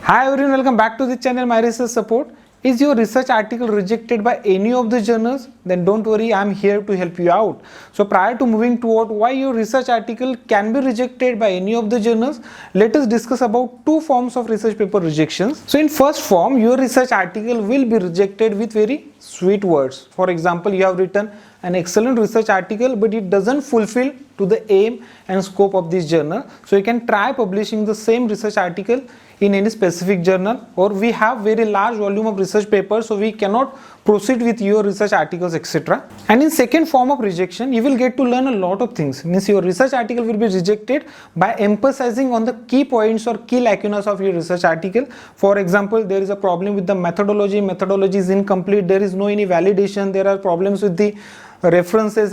Hi everyone, welcome back to the channel My Research Support. Is your research article rejected by any of the journals? Then don't worry, I am here to help you out. So prior to moving toward why your research article can be rejected by any of the journals, let us discuss about two forms of research paper rejections. So in first form, your research article will be rejected with very sweet words. For example, you have written an excellent research article but it doesn't fulfill to the aim and scope of this journal. So you can try publishing the same research article in any specific journal, or we have very large volume of research papers, so we cannot proceed with your research articles, etc. And in second form of rejection, you will get to learn a lot of things. Means your research article will be rejected by emphasizing on the key points or key lacunas of your research article. For example, there is a problem with the methodology is incomplete, there is no any validation, there are problems with the references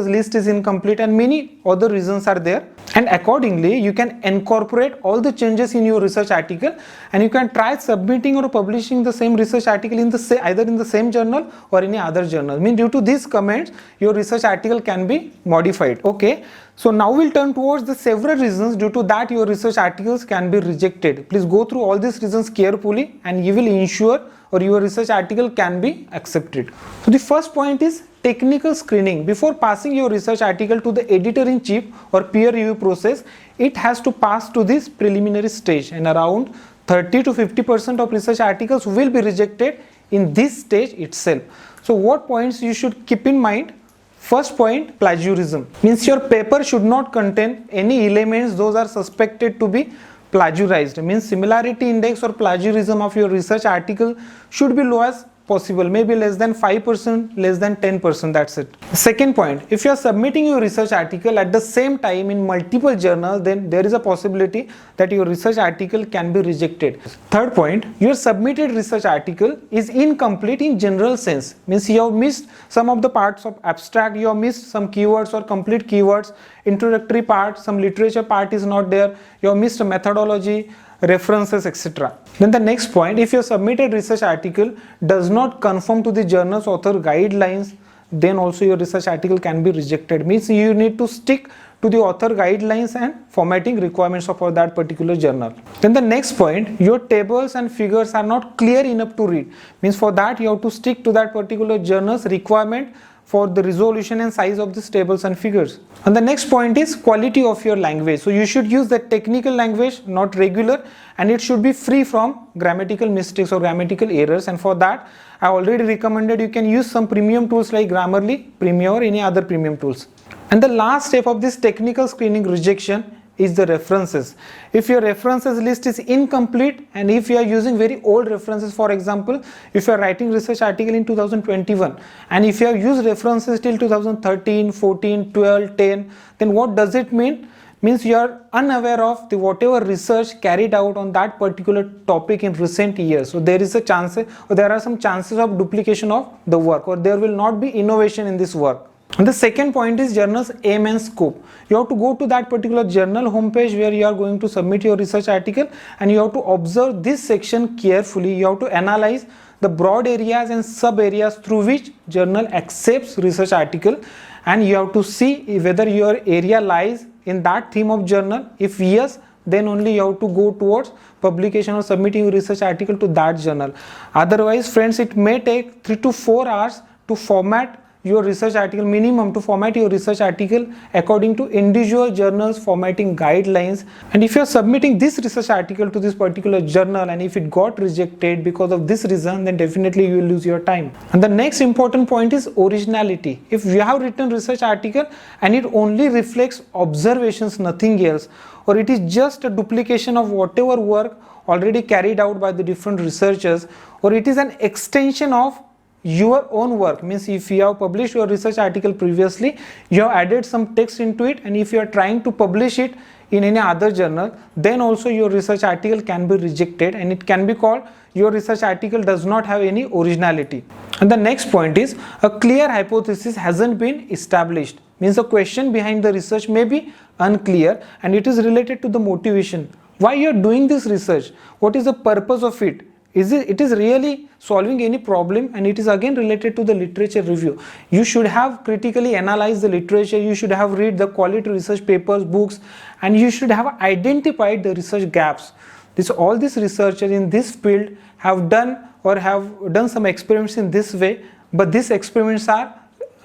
list is incomplete, and many other reasons are there. And accordingly, you can incorporate all the changes in your research article, and you can try submitting or publishing the same research article in the either in the same journal or any other journal. I mean, due to these comments, your research article can be modified. Okay, so now we'll turn towards the several reasons due to that your research articles can be rejected. Please go through all these reasons carefully, and you will ensure or your research article can be accepted. So the first point is technical screening. Before passing your research article to the editor-in-chief or peer review process, it has to pass to this preliminary stage, and around 30 to 50% of research articles will be rejected in this stage itself. So what points you should keep in mind? First point, plagiarism. Means your paper should not contain any elements those are suspected to be plagiarized. Means similarity index or plagiarism of your research article should be low as possible, maybe less than 5%, less than 10%, that's it. Second point, if you are submitting your research article at the same time in multiple journals, then there is a possibility that your research article can be rejected. Third point, your submitted research article is incomplete in general sense. Means you have missed some of the parts of abstract, you have missed some keywords or complete keywords, introductory part, some literature part is not there, you have missed a methodology, references, etc. Then the next point, if your submitted research article does not conform to the journal's author guidelines, then also your research article can be rejected. Means you need to stick to the author guidelines and formatting requirements for that particular journal. Then the next point, your tables and figures are not clear enough to read. Means for that you have to stick to that particular journal's requirement for the resolution and size of these tables and figures. And the next point is quality of your language. So you should use the technical language, not regular, and it should be free from grammatical mistakes or grammatical errors. And for that, I already recommended you can use some premium tools like Grammarly, Premium, or any other premium tools. And the last step of this technical screening rejection is the references. If your references list is incomplete, and if you are using very old references, for example, if you are writing research article in 2021 and if you have used references till 2013, 14, 12, 10, then what does it mean? Means you are unaware of the whatever research carried out on that particular topic in recent years. So there is a chance, or there are some chances of duplication of the work, or there will not be innovation in this work. And the second point is journal's aim and scope. You have to go to that particular journal homepage where you are going to submit your research article, and you have to observe this section carefully. You have to analyze the broad areas and sub areas through which journal accepts research article, and you have to see whether your area lies in that theme of journal. If yes, then only you have to go towards publication or submitting your research article to that journal. Otherwise, friends, it may take 3 to 4 hours to format your research article, minimum to format your research article according to individual journals formatting guidelines. And if you are submitting this research article to this particular journal and if it got rejected because of this reason, then definitely you will lose your time. And the next important point is originality. If you have written research article and it only reflects observations, nothing else, or it is just a duplication of whatever work already carried out by the different researchers, or it is an extension of your own work, means if you have published your research article previously, you have added some text into it, and if you are trying to publish it in any other journal, then also your research article can be rejected, and it can be called your research article does not have any originality. And the next point is a clear hypothesis hasn't been established. Means the question behind the research may be unclear, and it is related to the motivation. Why you are doing this research? What is the purpose of it? It is really solving any problem, and it is again related to the literature review. You should have critically analyzed the literature, you should have read the quality research papers, books, and you should have identified the research gaps. This all these researchers in this field have done some experiments in this way, but these experiments are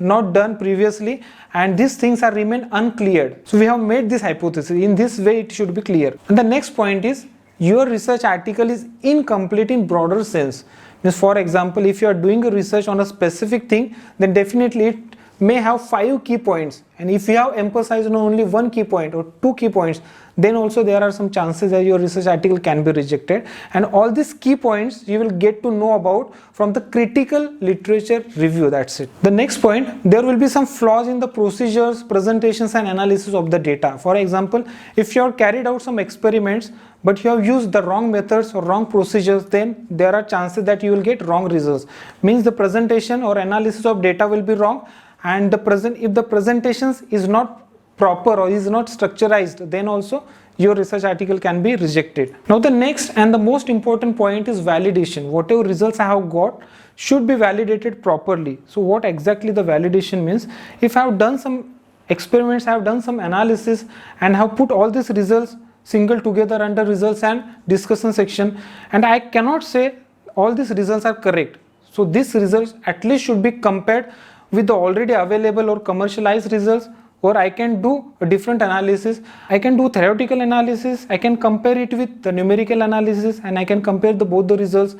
not done previously and these things are remain uncleared. So we have made this hypothesis. In this way it should be clear. And the next point is your research article is incomplete in broader sense. Means for example, if you are doing a research on a specific thing, then definitely it may have 5 key points, and if you have emphasized on only 1 key point or 2 key points, then also there are some chances that your research article can be rejected. And all these key points you will get to know about from the critical literature review. That's it. The next point, there will be some flaws in the procedures, presentations and analysis of the data. For example, if you have carried out some experiments but you have used the wrong methods or wrong procedures, then there are chances that you will get wrong results. Means the presentation or analysis of data will be wrong, and if the presentations is not proper or is not structurized, then also your research article can be rejected. Now the next and the most important point is validation. Whatever results I have got should be validated properly. So what exactly the validation means? If I have done some experiments, I have done some analysis and have put all these results single together under results and discussion section, and I cannot say all these results are correct. So these results at least should be compared with the already available or commercialized results, or I can do a different analysis. I can do theoretical analysis, I can compare it with the numerical analysis, and I can compare both the results,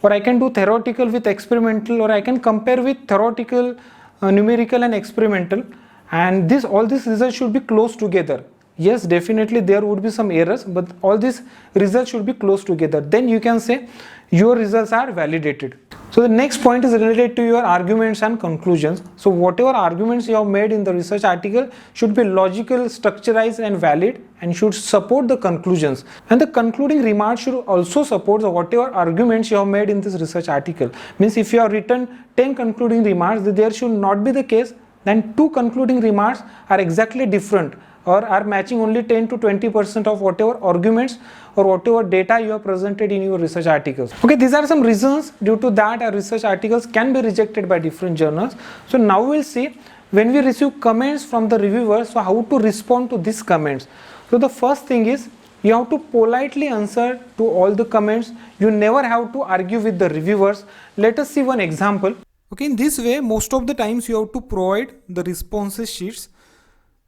or I can do theoretical with experimental, or I can compare with theoretical, numerical and experimental, and all these results should be close together. Yes, definitely there would be some errors, but all these results should be close together. Then you can say your results are validated. So the next point is related to your arguments and conclusions. So whatever arguments you have made in the research article should be logical, structurized and valid, and should support the conclusions. And the concluding remarks should also support whatever arguments you have made in this research article. Means if you have written 10 concluding remarks, there should not be the case then 2 concluding remarks are exactly different or are matching only 10 to 20% of whatever arguments or whatever data you have presented in your research articles. Okay, these are some reasons due to that our research articles can be rejected by different journals. So now we'll see when we receive comments from the reviewers, so how to respond to these comments. So the first thing is you have to politely answer to all the comments. You never have to argue with the reviewers. Let us see one example. Okay, in this way, most of the times you have to provide the responses sheets.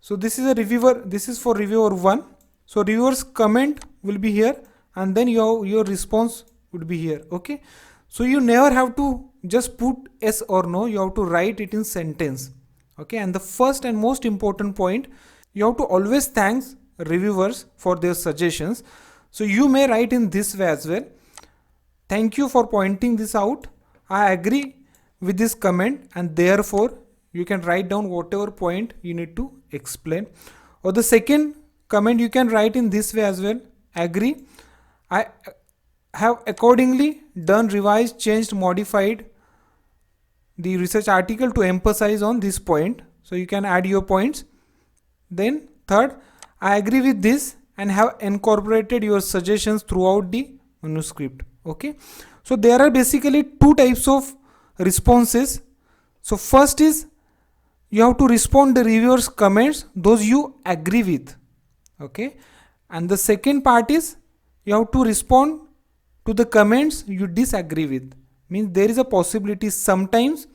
So this is a reviewer, this is for reviewer 1. So reviewer's comment will be here and then your response would be here. Okay, so you never have to just put yes or no, you have to write it in sentence. Okay, and the first and most important point, you have to always thank reviewers for their suggestions. So you may write in this way as well. Thank you for pointing this out. I agree with this comment, and therefore you can write down whatever point you need to explain. Or the second comment you can write in this way as well. Agree. I have accordingly done, revised, changed, modified the research article to emphasize on this point. So you can add your points. Then third, I agree with this and have incorporated your suggestions throughout the manuscript. Okay, so there are basically 2 types of responses. So first is you have to respond the reviewer's comments, those you agree with. Okay, and the second part is you have to respond to the comments you disagree with. Means there is a possibility sometimes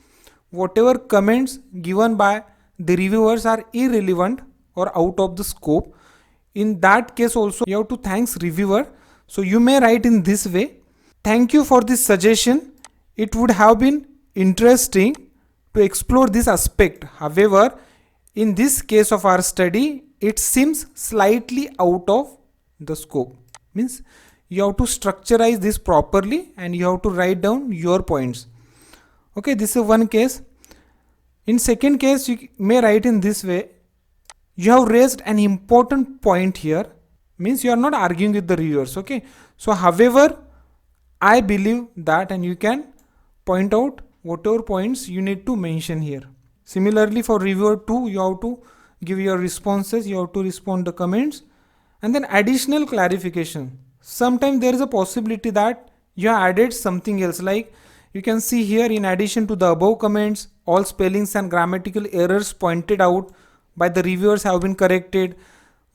whatever comments given by the reviewers are irrelevant or out of the scope. In that case also you have to thank reviewer. So you may write in this way. Thank you for this suggestion. It would have been interesting to explore this aspect. However, in this case of our study, it seems slightly out of the scope. Means you have to structurize this properly and you have to write down your points. Okay, this is one case. In second case, you may write in this way. You have raised an important point here. Means you are not arguing with the reviewers. Okay, so however, I believe that, and you can point out whatever points you need to mention here. Similarly for reviewer 2, you have to give your responses, you have to respond the comments, and then additional clarification. Sometimes there is a possibility that you have added something else, like you can see here, in addition to the above comments, all spellings and grammatical errors pointed out by the reviewers have been corrected.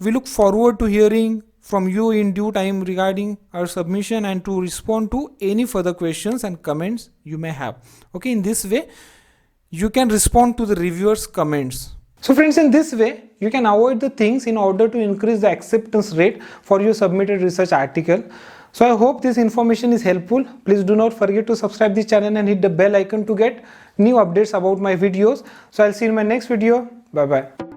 We look forward to hearing from you in due time regarding our submission and to respond to any further questions and comments you may have. Okay, in this way you can respond to the reviewers' comments. So friends, in this way you can avoid the things in order to increase the acceptance rate for your submitted research article. So I hope this information is helpful. Please do not forget to subscribe this channel and hit the bell icon to get new updates about my videos. So I'll see you in my next video. Bye bye.